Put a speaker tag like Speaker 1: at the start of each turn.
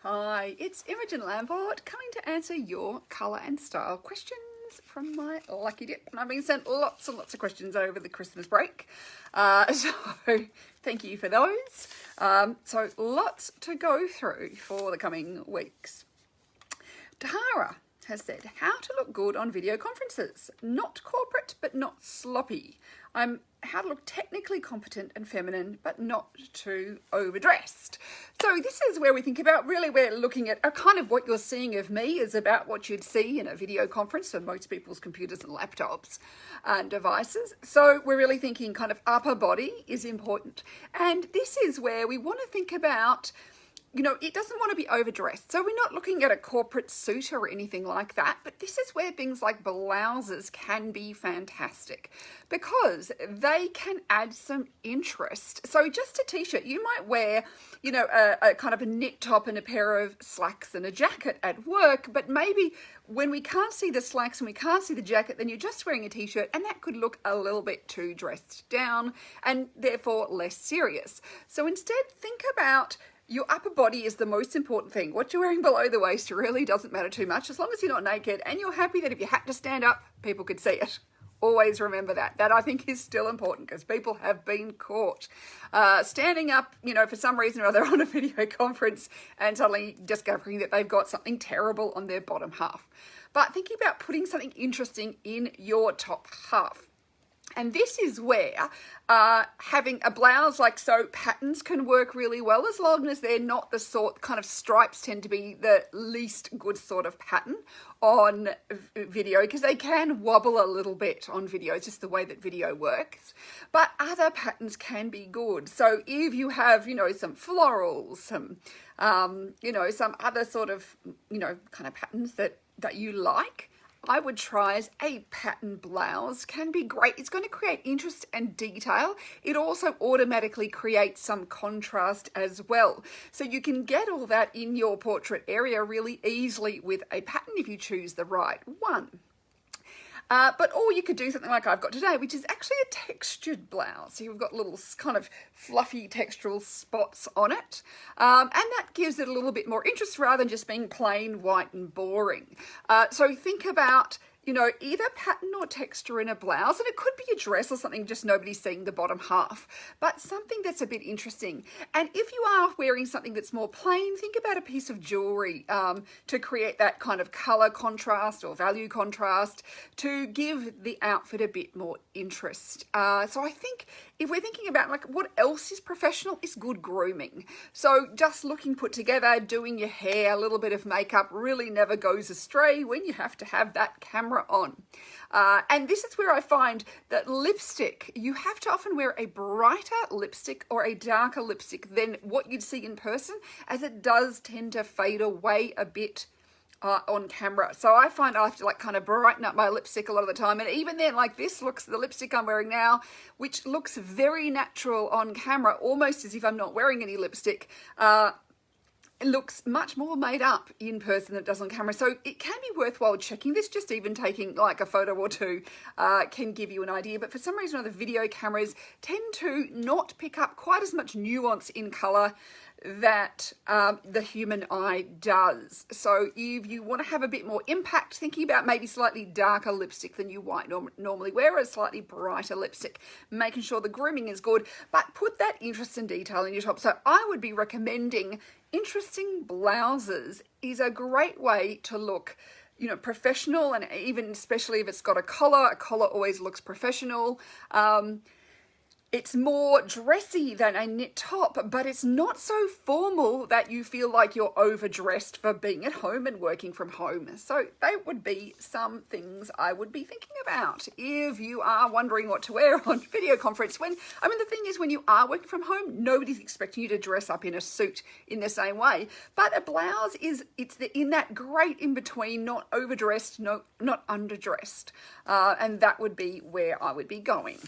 Speaker 1: Hi, it's Imogen Lamport coming to answer your colour and style questions from my lucky dip. And I've been sent lots and lots of questions over the Christmas break, so thank you for those. So lots to go through for the coming weeks. Tahara has said, how to look good on video conferences. Not corporate, but not sloppy. How to look technically competent and feminine, but not too overdressed. So this is where we think about, really we're looking at kind of what you're seeing of me is about what you'd see in a video conference for most people's computers and laptops and devices. So we're really thinking kind of upper body is important. And this is where we want to think about, you know, it doesn't want to be overdressed. So we're not looking at a corporate suit or anything like that, but this is where things like blouses can be fantastic because they can add some interest. So just a t-shirt, you might wear, you know, a kind of a knit top and a pair of slacks and a jacket at work, but maybe when we can't see the slacks and we can't see the jacket, then you're just wearing a t-shirt and that could look a little bit too dressed down and therefore less serious. So instead, think about your upper body is the most important thing. What you're wearing below the waist really doesn't matter too much as long as you're not naked and you're happy that if you had to stand up, people could see it. Always remember that. That I think is still important because people have been caught standing up, you know, for some reason or other on a video conference and suddenly discovering that they've got something terrible on their bottom half. But thinking about putting something interesting in your top half. And this is where having a blouse like so, patterns can work really well as long as they're not the sort, kind of stripes tend to be the least good sort of pattern on video because they can wobble a little bit on video. It's just the way that video works. But other patterns can be good. So if you have, you know, some florals, some, you know, some other sort of, you know, kind of patterns that you like, I would try as a pattern blouse. Can be great. It's going to create interest and detail. It also automatically creates some contrast as well. So you can get all that in your portrait area really easily with a pattern if you choose the right one. Or you could do something like I've got today, which is actually a textured blouse. So you've got little kind of fluffy textural spots on it. And that gives it a little bit more interest rather than just being plain white and boring. So think about, you know, either pattern or texture in a blouse, and it could be a dress or something, just nobody's seeing the bottom half, but something that's a bit interesting. And if you are wearing something that's more plain, think about a piece of jewelry to create that kind of color contrast or value contrast to give the outfit a bit more interest. So I think if we're thinking about like what else is professional is good grooming. So just looking put together, doing your hair, a little bit of makeup really never goes astray when you have to have that camera on. And this is where I find that lipstick, you have to often wear a brighter lipstick or a darker lipstick than what you'd see in person, as it does tend to fade away a bit on camera. So I find I have to like kind of brighten up my lipstick a lot of the time. And even then, like this looks, the lipstick I'm wearing now, which looks very natural on camera, almost as if I'm not wearing any lipstick, it looks much more made up in person than it does on camera. So it can be worthwhile checking this. Just even taking like a photo or two can give you an idea. But for some reason or other, video cameras tend to not pick up quite as much nuance in color that the human eye does. So if you want to have a bit more impact, thinking about maybe slightly darker lipstick than you might normally wear, a slightly brighter lipstick, making sure the grooming is good, but put that interest and detail in your top. So I would be recommending interesting blouses is a great way to look, you know, professional, and even especially if it's got a collar always looks professional. It's more dressy than a knit top, but it's not so formal that you feel like you're overdressed for being at home and working from home. So they would be some things I would be thinking about if you are wondering what to wear on video conference. The thing is, when you are working from home, nobody's expecting you to dress up in a suit in the same way. But a blouse it's in that great in between, not overdressed, not underdressed. And that would be where I would be going.